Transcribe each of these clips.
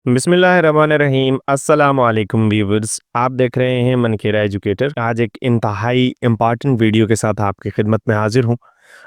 बिस्मिल्लाहिर्रहमानिर्रहीम अस्सलाम वालेकुम व्यूअर्स। आप देख रहे हैं मनकेरा एजुकेटर। आज एक इंतहाई इम्पॉर्टेंट वीडियो के साथ आपकी खिदमत में हाजिर हूँ।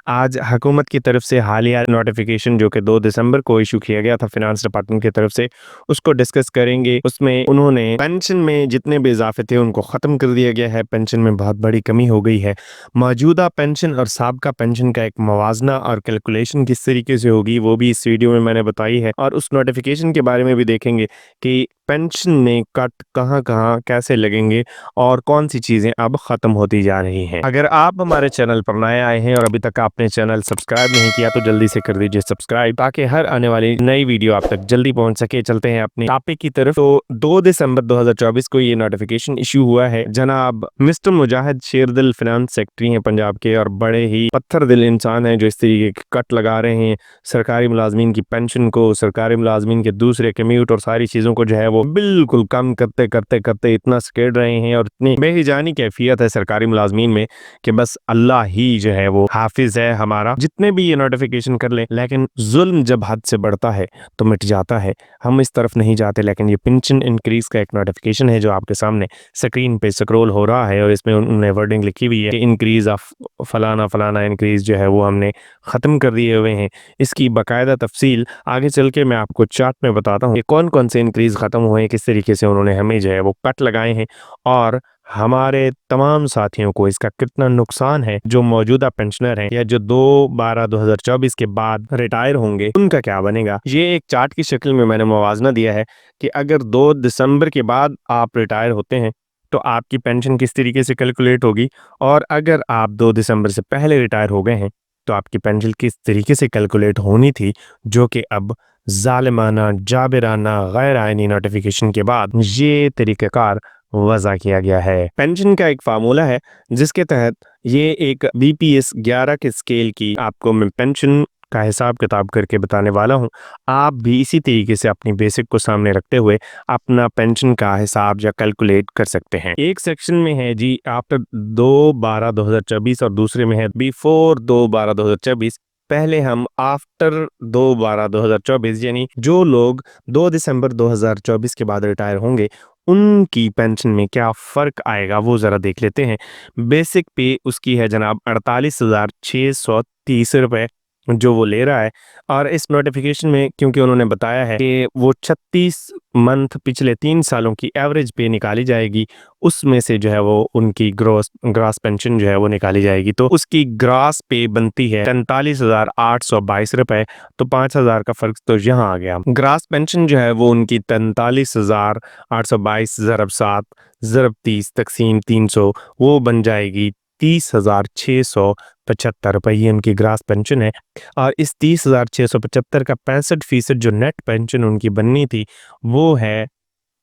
आज हुकूमत की तरफ से हालिया नोटिफिकेशन जो कि 2 दिसंबर को इशू किया गया था फिनांस डिपार्टमेंट की तरफ से, उसको डिस्कस करेंगे। उसमें उन्होंने पेंशन में जितने भी इजाफे थे उनको ख़त्म कर दिया गया है। पेंशन में बहुत बड़ी कमी हो गई है। मौजूदा पेंशन और साबका पेंशन का एक मवाजना और कैलकुलेशन किस तरीके से होगी वो भी इस वीडियो में मैंने बताई है, और उस नोटिफिकेशन के बारे में भी देखेंगे कि पेंशन में कट कहाँ कहाँ कैसे लगेंगे और कौन सी चीज़ें अब ख़त्म होती जा रही हैं। अगर आप हमारे चैनल पर नए आए हैं और अभी तक आपने चैनल सब्सक्राइब नहीं किया तो जल्दी से कर दीजिए सब्सक्राइब, ताकि हर आने वाली नई वीडियो आप तक जल्दी पहुंच सके। चलते हैं अपने टॉपिक की तरफ। तो 2 दिसंबर 2024 को ये नोटिफिकेशन इशू हुआ है। जनाब मिस्टर मुजाहिद शेरदिल फिनांस सेक्रेटरी हैं पंजाब के, और बड़े ही पत्थर दिल इंसान हैं जो इस तरीके के कट लगा रहे हैं सरकारी मुलाजमीन की पेंशन को, सरकारी मुलाजमीन के दूसरे कम्यूट और सारी चीज़ों को जो है वो बिल्कुल कम करते करते करते इतना सकेड़ रहे हैं, और इतनी बेहिजानी कैफियत है सरकारी मुलाजमीन में कि बस अल्लाह ही जो है वो हाफिज है हमारा। जितने भी ये नोटिफिकेशन कर ले, लेकिन जुल्म जब हद से बढ़ता है तो मिट जाता है। हम इस तरफ नहीं जाते, लेकिन ये पेंशन इंक्रीज का एक नोटिफिकेशन है जो आपके सामने स्क्रीन पे स्क्रॉल हो रहा है, और इसमें उन्होंने वर्डिंग लिखी हुई है कि इंक्रीज ऑफ फलाना फलाना इंक्रीज जो है वो हमने ख़त्म कर दिए हुए हैं। इसकी बाकायदा तफसील आगे चल के मैं आपको चार्ट में बताता हूँ कि कौन कौन से इंक्रीज ख़त्म हुए हैं, किस तरीके से उन्होंने हमें जो है वो कट लगाए हैं, और हमारे तमाम साथियों को इसका कितना नुकसान है। जो मौजूदा पेंशनर हैं या जो 2/12/2024 के बाद रिटायर होंगे उनका क्या बनेगा। ये एक चार्ट की शक्ल में मैंने मुवाजना दिया है कि अगर 2 दिसंबर के बाद आप रिटायर होते हैं तो आपकी पेंशन किस तरीके से कैलकुलेट होगी, और अगर आप 2 दिसंबर से पहले रिटायर हो गए हैं तो आपकी पेंशन किस तरीके से कैलकुलेट होनी थी, जो कि अब जालिमाना जाबिराना गैर आइनी नोटिफिकेशन के बाद ये तरीक़ाकार वज़ा किया गया है। पेंशन का एक फार्मूला है जिसके तहत ये एक बीपीएस 11 के स्केल की आपको मैं पेंशन का हिसाब किताब करके बताने वाला हूँ। आप भी इसी तरीके से अपनी बेसिक को सामने रखते हुए अपना पेंशन का हिसाब या कैलकुलेट कर सकते हैं। एक सेक्शन में है जी आफ्टर 2/12/2024 और दूसरे में है बिफोर 2/12/2024। पहले हम आफ्टर 2/12/2024 यानी जो लोग 2 दिसंबर 2024 के बाद रिटायर होंगे उनकी पेंशन में क्या फ़र्क आएगा वो ज़रा देख लेते हैं। बेसिक पे उसकी है जनाब 48,630 रुपये जो वो ले रहा है, और इस नोटिफिकेशन में क्योंकि उन्होंने बताया है कि वो 36 मंथ पिछले 3 सालों की एवरेज पे निकाली जाएगी, उसमें से जो है वो उनकी ग्रास पेंशन जो है वो निकाली जाएगी, तो उसकी ग्रास पे बनती है 43,822 रुपये। तो 5,000 का फ़र्क तो यहाँ आ गया। ग्रास पेंशन जो है वो उनकी 43,822 ज़रब 7 ज़रब 30 तकसीम 300 वो बन जाएगी 30,675 रुपये। ये उनकी ग्रास पेंशन है, और इस 30,675 का 65% जो नेट पेंशन उनकी बननी थी वो है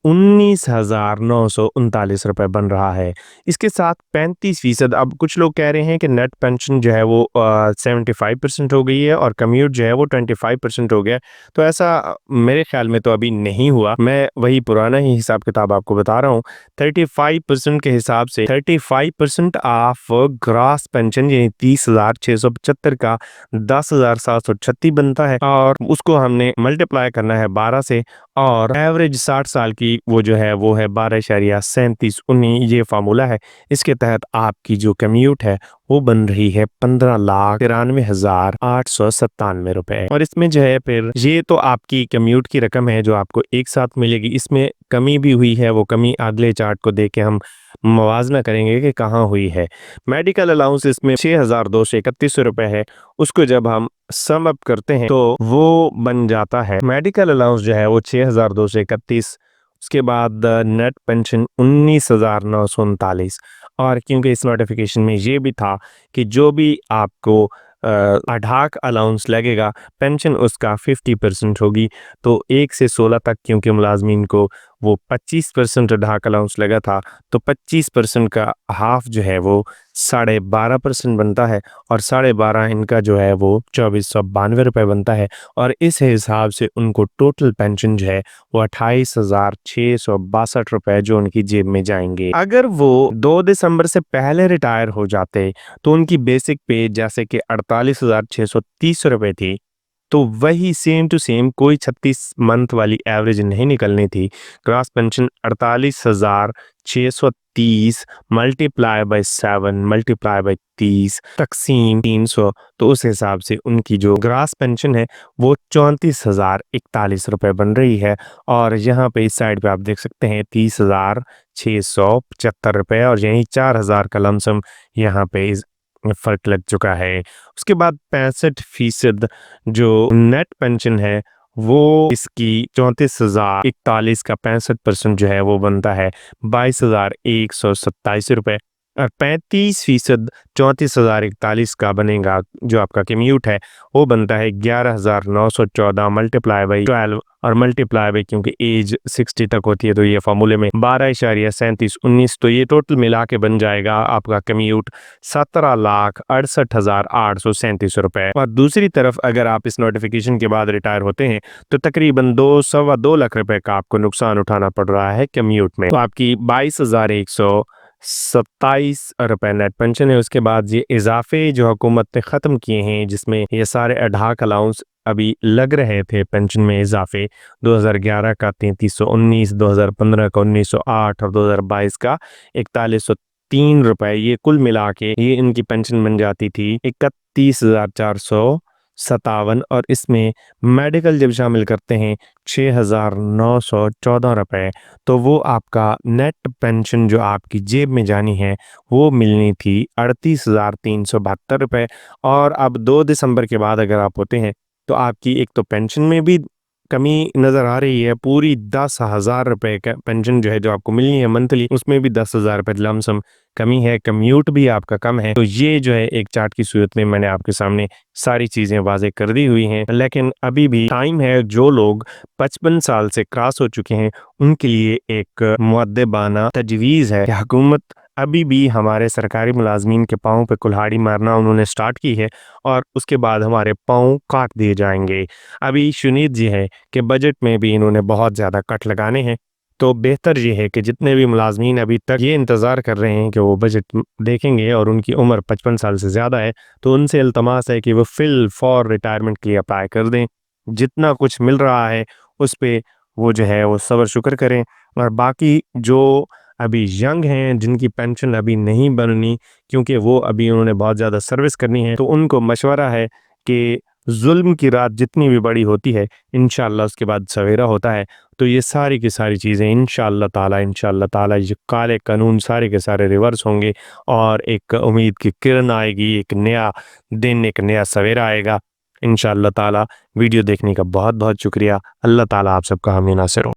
19,939 रुपये बन रहा है। इसके साथ 35%, अब कुछ लोग कह रहे हैं कि नेट पेंशन जो है वो 75% हो गई है और कम्यूट जो है वो 25% हो गया। तो ऐसा मेरे ख्याल में तो अभी नहीं हुआ। मैं वही पुराना ही हिसाब किताब आपको बता रहा हूँ। 35% के हिसाब से 35% ऑफ ग्रास पेंशन यानी 30,675 का 10,736 बनता है, और उसको हमने मल्टीप्लाई करना है 12 से, और एवरेज 60 साल की वो जो है वो है 12.3719। ये फार्मूला है। इसके तहत आपकी जो कम्यूट है वो बन रही है 15,93,897 रुपए, और इसमें जो है फिर ये तो आपकी कम्यूट की रकम है जो आपको एक साथ मिलेगी। इसमें कमी भी हुई है, वो कमी अगले चार्ट को देख के हम मुवाजना करेंगे कि कहाँ हुई है। मेडिकल अलाउंस इसमें 6,231 रुपए है, उसको जब हम सम अप करते हैं तो वो बन जाता है मेडिकल अलाउंस जो है वो 6,231, उसके बाद नेट पेंशन 19,939। और क्योंकि इस नोटिफिकेशन में ये भी था कि जो भी आपको अढ़ाक अलाउंस लगेगा पेंशन उसका 50% होगी, तो 1 से 16 तक क्योंकि मुलाजमीन को वो 25% अढ़ाक अलाउंस लगा था, तो 25% का हाफ जो है वो 12.5% बनता है, और 12.5 इनका जो है वो 2,492 रुपये बनता है, और इस हिसाब से उनको टोटल पेंशन जो है वो 28,662 रुपये जो उनकी जेब में जाएंगे। अगर वो 2 दिसंबर से पहले रिटायर हो जाते तो उनकी बेसिक पे जैसे कि 48,630 रुपये थी, तो वही सेम टू सेम कोई 36 मंथ वाली एवरेज नहीं निकलनी थी। Grass pension 48,630 multiply by 7 multiply by 30 तकसीम 300, तो उस हिसाब से उनकी जो ग्रास पेंशन है वो 34,041 रुपये बन रही है। और यहाँ पे इस साइड पे आप देख सकते हैं 30,675 रुपये, और यहीं 4,000 का लमसम यहाँ पे फर्क लग चुका है। उसके बाद 65% जो नेट पेंशन है वो इसकी 34,041 का 65% जो है वो बनता है 22,127 रुपये, और 35% 34,041 का बनेगा जो आपका कम्यूट है वो बनता है 11,914 मल्टीप्लाई बाई 12, और मल्टीप्लाई बाई क्योंकि एज 60 तक होती है तो ये फॉर्मूले में 12,3719, तो ये टोटल मिला के बन जाएगा आपका कम्यूट 17,68,837 रुपये। और दूसरी तरफ अगर आप इस नोटिफिकेशन के बाद रिटायर होते हैं तो तकरीबन 2 सवा 2 लाख रुपए का आपको नुकसान उठाना पड़ रहा है कम्यूट में। तो आपकी 22,127 रुपये नेट पेंशन है। उसके बाद ये इजाफे जो हुकूमत ने ख़त्म किए हैं जिसमें ये सारे एडहाक अलाउंस अभी लग रहे थे पेंशन में इजाफे, 2011 का 3319, 2015 का 1908 और 2022 का 4103 रुपये, ये कुल मिला के ये इनकी पेंशन बन जाती थी 31,457, और इसमें मेडिकल जब शामिल करते हैं 6,914 रुपये, तो वो आपका नेट पेंशन जो आपकी जेब में जानी है वो मिलनी थी 38,372 रुपये। और अब 2 दिसंबर के बाद अगर आप होते हैं तो आपकी एक तो पेंशन में भी कमी नज़र आ रही है, पूरी 10,000 रुपये का पेंशन जो है जो आपको मिलनी है मंथली, उसमें भी 10,000 रुपये लमसम कमी है, कम्यूट भी आपका कम है। तो ये जो है एक चार्ट की सूरत में मैंने आपके सामने सारी चीज़ें वाज़ेह कर दी हुई हैं, लेकिन अभी भी टाइम है। जो लोग 55 साल से क्रॉस हो चुके हैं उनके लिए एक मुअद्दबाना तजवीज़ है कि हुकूमत अभी भी हमारे सरकारी मुलाजमीन के पाँव पे कुल्हाड़ी मारना उन्होंने स्टार्ट की है, और उसके बाद हमारे पाँव काट दिए जाएंगे। अभी सुनीत जी है कि बजट में भी इन्होंने बहुत ज़्यादा कट लगाने हैं, तो बेहतर ये है कि जितने भी मुलाजमीन अभी तक ये इंतज़ार कर रहे हैं कि वो बजट देखेंगे और उनकी उम्र 55 साल से ज़्यादा है, तो उनसे इल्तमास है कि वो फिल फॉर रिटायरमेंट के लिए अप्लाई कर दें। जितना कुछ मिल रहा है उस पे वो जो है वो सब्र शुक्र करें। और बाकी जो अभी यंग हैं जिनकी पेंशन अभी नहीं बननी क्योंकि वो अभी उन्होंने बहुत ज़्यादा सर्विस करनी है, तो उनको मशवरा है कि जुल्म की रात जितनी भी बड़ी होती है इंशाअल्लाह उसके बाद सवेरा होता है। तो ये सारी की सारी चीज़ें इंशाअल्लाह ताला ये काले कानून सारे के सारे रिवर्स होंगे, और एक उम्मीद की किरण आएगी, एक नया दिन, एक नया सवेरा आएगा इंशाअल्लाह ताला। वीडियो देखने का बहुत बहुत शुक्रिया। अल्लाह ताला आप सबका हामी नासिर हो।